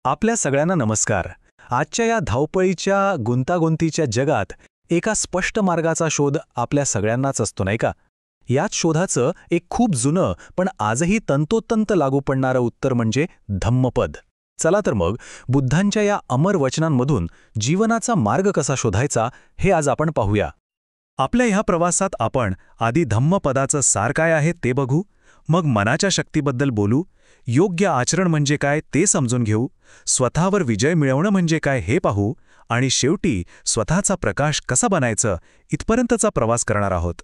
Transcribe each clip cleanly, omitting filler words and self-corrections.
आपल्या सगळ्यांना नमस्कार. आजच्या या धावपळीच्या गुंतागुंतीच्या जगात एका स्पष्ट मार्गाचा शोध आपल्या सगळ्यांनाच असतो, नाही का? याच शोधाचं एक खूप जुनं पण आजही तंतोतंत लागू पडणारं उत्तर म्हणजे धम्मपद. चला तर मग बुद्धांच्या या अमर वचनांमधून जीवनाचा मार्ग कसा शोधायचा हे आज आपण पाहूया. आपल्या ह्या प्रवासात आपण आधी धम्मपदाचं सार काय आहे ते बघू, मग मनाच्या शक्तीबद्दल बोलू, योग्य आचरण म्हणजे काय ते समजून घेऊ, स्वतःवर विजय मिळवणं म्हणजे काय हे पाहू आणि शेवटी स्वतःचा प्रकाश कसा बनायचं इथपर्यंतचा प्रवास करणार आहोत.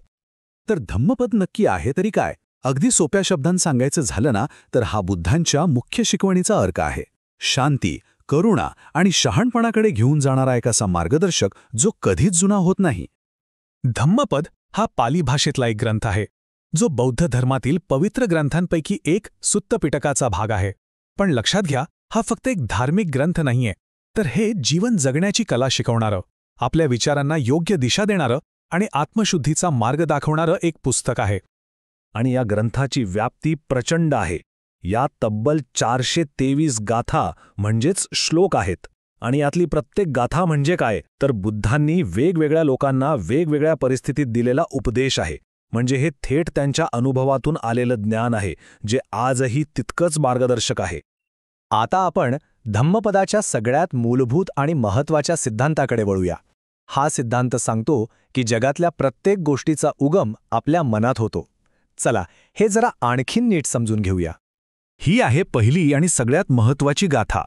तर धम्मपद नक्की आहे तरी काय? अगदी सोप्या शब्दांत सांगायचं झालं ना तर हा बुद्धांच्या मुख्य शिकवणीचा अर्थ आहे. शांती, करुणा आणि शहाणपणाकडे घेऊन जाणारा एक असा मार्गदर्शक जो कधीच जुना होत नाही. धम्मपद हा पाली भाषेतला एक ग्रंथ आहे, जो बौद्ध धर्मातील पवित्र ग्रंथांपैकी एक सुत्त पिटकाचा भाग आहे. पण लक्षात घ्या, हा फक्त एक धार्मिक ग्रंथ नाहीये, तर हे जीवन जगण्याची कला शिकवणारं, आपल्या विचारांना योग्य दिशा देणारं आणि आत्मशुद्धीचा मार्ग दाखवणारं एक पुस्तक आहे. आणि या ग्रंथाची व्याप्ती प्रचंड आहे. यात तब्बल 423 गाथा म्हणजेच श्लोक आहेत. आणि यातली प्रत्येक गाथा म्हणजे काय तर बुद्धांनी वेगवेगळ्या लोकांना वेगवेगळ्या परिस्थितीत दिलेला उपदेश आहे. म्हणजे हे थेट त्यांच्या अनुभवातून आलेलं ज्ञान आहे, जे आजही तितकंच मार्गदर्शक आहे. आता आपण धम्मपदाच्या सगळ्यात मूलभूत आणि महत्त्वाच्या सिद्धांताकडे वळूया. हा सिद्धांत सांगतो की जगातल्या प्रत्येक गोष्टीचा उगम आपल्या मनात होतो. चला हे जरा आणखीन नीट समजून घेऊया. ही आहे पहिली आणि सगळ्यात महत्त्वाची गाथा,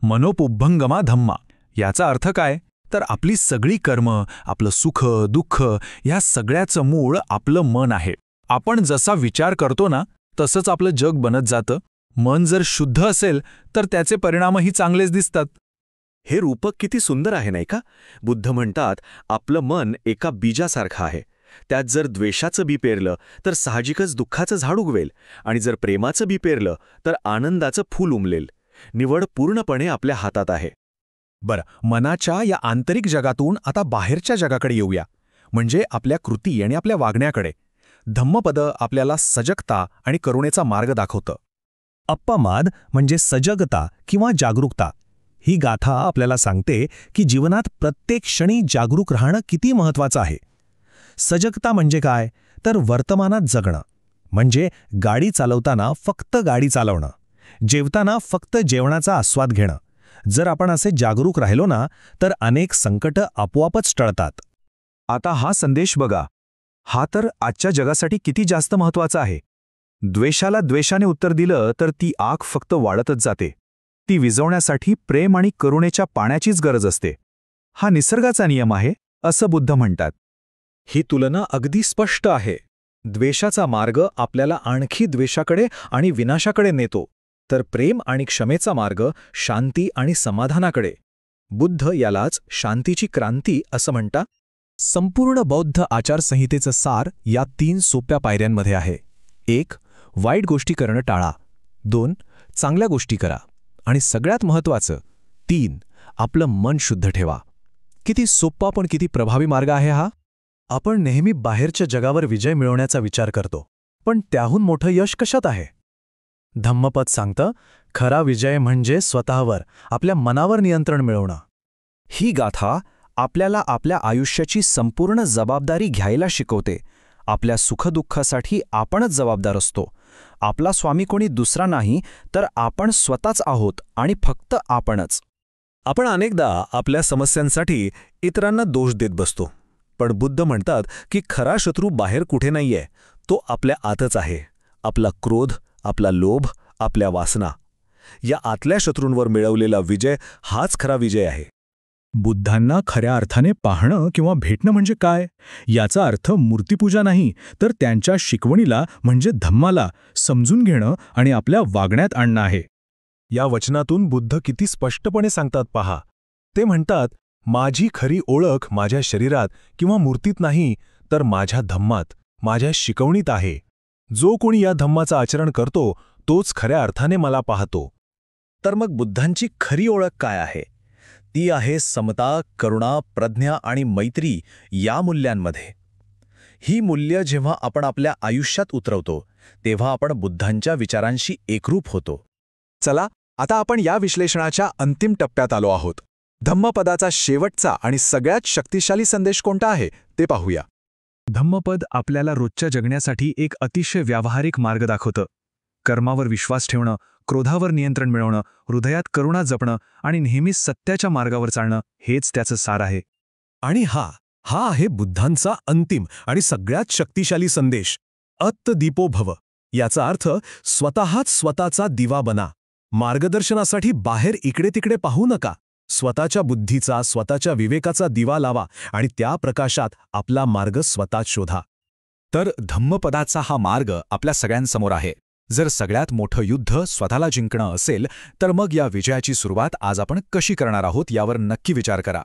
मनोपुब्भंगमा धम्मा. याचा अर्थ काय तर आपली सगळी कर्म, आपलं सुख दुःख ह्या सगळ्याचं मूळ आपलं मन आहे. आपण जसा विचार करतो ना तसंच आपलं जग बनत जातं. मन जर शुद्ध असेल तर त्याचे परिणामही चांगलेच दिसतात. हे रूपक किती सुंदर आहे नाही का? बुद्ध म्हणतात आपलं मन एका बीजासारखं आहे. त्यात जर द्वेषाचं बी पेरलं तर साहजिकच दुःखाचं झाड उगवेल, आणि जर प्रेमाचं बी पेरलं तर आनंदाचं फूल उमलेल. निवड पूर्णपणे आपल्या हातात आहे. बरं, मनाच्या या आंतरिक जगातून आता बाहेरच्या जगाकडे येऊया, म्हणजे आपल्या कृती आणि आपल्या वागण्याकडे. धम्मपद आपल्याला सजगता आणि करुणेचा मार्ग दाखवतं. अप्पमाद म्हणजे सजगता किंवा जागरूकता. ही गाथा आपल्याला सांगते की जीवनात प्रत्येक क्षणी जागरूक राहणं किती महत्त्वाचं आहे. सजगता म्हणजे काय तर वर्तमानात जगणं, म्हणजे गाडी चालवताना फक्त गाडी चालवणं, जेवताना फक्त जेवणाचा आस्वाद घेणं. जर आपण असे जागरूक राहिलो ना तर अनेक संकटं आपोआपच टळतात. आता हा संदेश बघा, हा तर आजच्या जगासाठी किती जास्त महत्त्वाचा आहे. द्वेषाला द्वेषाने उत्तर दिलं तर ती आग फक्त वाढतच जाते. ती विझवण्यासाठी प्रेम आणि करुणेच्या पाण्याचीच गरज असते. हा निसर्गाचा नियम आहे असं बुद्ध म्हणतात. ही तुलना अगदी स्पष्ट आहे. द्वेषाचा मार्ग आपल्याला आणखी द्वेषाकडे आणि विनाशाकडे नेतो, तर प्रेम आणि क्षमेचा मार्ग शांती आणि समाधानाकडे. बुद्ध यालाच शांतीची क्रांती असं म्हणतात. संपूर्ण बौद्ध आचारसंहितेचं सार या 3 सोप्या पायऱ्यांमध्ये आहे. 1. वाईट गोष्टी करणं टाळा. 2. चांगल्या गोष्टी करा. आणि सगळ्यात महत्त्वाचं 3. आपलं मन शुद्ध ठेवा. किती सोपा पण किती प्रभावी मार्ग आहे हा. आपण नेहमी बाहेरच्या जगावर विजय मिळवण्याचा विचार करतो, पण त्याहून मोठं यश कशात आहे? धम्मपद सांगतं, खरा विजय म्हणजे स्वतःवर, आपल्या मनावर नियंत्रण मिळवणं. ही गाथा आपल्याला आपल्या आयुष्याची संपूर्ण जबाबदारी घ्यायला शिकवते. आपल्या सुखदुःखासाठी आपणच जबाबदार असतो. आपला स्वामी कोणी दुसरा नाही तर आपण स्वतःच आहोत, आणि फक्त आपणच. आपण अनेकदा आपल्या समस्यांसाठी इतरांना दोष देत बसतो, पण बुद्ध म्हणतात की खरा शत्रू बाहेर कुठे नाहीये, तो आपल्या आतच आहे. आपला क्रोध, आपला लोभ, आपल्या वासना. या आतल्या शत्रूंवर मिळवलेला विजय हाच खरा विजय आहे. बुद्धांना खऱ्या अर्थाने पाहणं किंवा भेटणं म्हणजे काय? याचा अर्थ मूर्तिपूजा नाही, तर त्यांच्या शिकवणीला म्हणजे धम्माला समजून घेणं आणि आपल्या वागण्यात आणणं आहे. या वचनातून बुद्ध किती स्पष्टपणे सांगतात पहा. ते म्हणतात, माझी खरी ओळख माझ्या शरीरात किंवा मूर्तीत नाही, तर माझ्या धम्मात, माझ्या शिकवणीत आहे. जो कोणी या धम्माचं आचरण करतो तोच खऱ्या अर्थाने मला पाहतो. तर मग बुद्धांची खरी ओळख काय आहे? ती आहे समता, करुणा, प्रज्ञा आणि मैत्री या मूल्यांमध्ये. ही मूल्य जेव्हा आपण आपल्या आयुष्यात उतरवतो तेव्हा आपण बुद्धांच्या विचारांशी एकरूप होतो. चला आता आपण या विश्लेषणाच्या अंतिम टप्प्यात आलो आहोत. धम्मपदाचा शेवटचा आणि सगळ्यात शक्तिशाली संदेश कोणता आहे ते पाहूया. धम्मपद आपल्याला रोजच्या जगण्यासाठी एक अतिशय व्यावहारिक मार्ग दाखवतं. कर्मावर विश्वास ठेवणं, क्रोधावर नियंत्रण मिळवणं, हृदयात करुणा जपणं आणि नेहमीच सत्याच्या मार्गावर चालणं हेच त्याचं सार आहे. आणि हा आहे बुद्धांचा अंतिम आणि सगळ्यात शक्तिशाली संदेश, अत्त दीपो भव. याचा अर्थ स्वतःच स्वतःचा दिवा बना. मार्गदर्शनासाठी बाहेर इकडे तिकडे पाहू नका. स्वतःच्या बुद्धीचा, स्वतःच्या विवेकाचा दिवा लावा आणि त्या प्रकाशात आपला मार्ग स्वतःच शोधा. तर धम्मपदाचा हा मार्ग आपल्या सगळ्यांसमोर आहे. जर सगळ्यात मोठं युद्ध स्वतःला जिंकणं असेल तर मग या विजयाची सुरुवात आज आपण कशी करणार आहोत यावर नक्की विचार करा.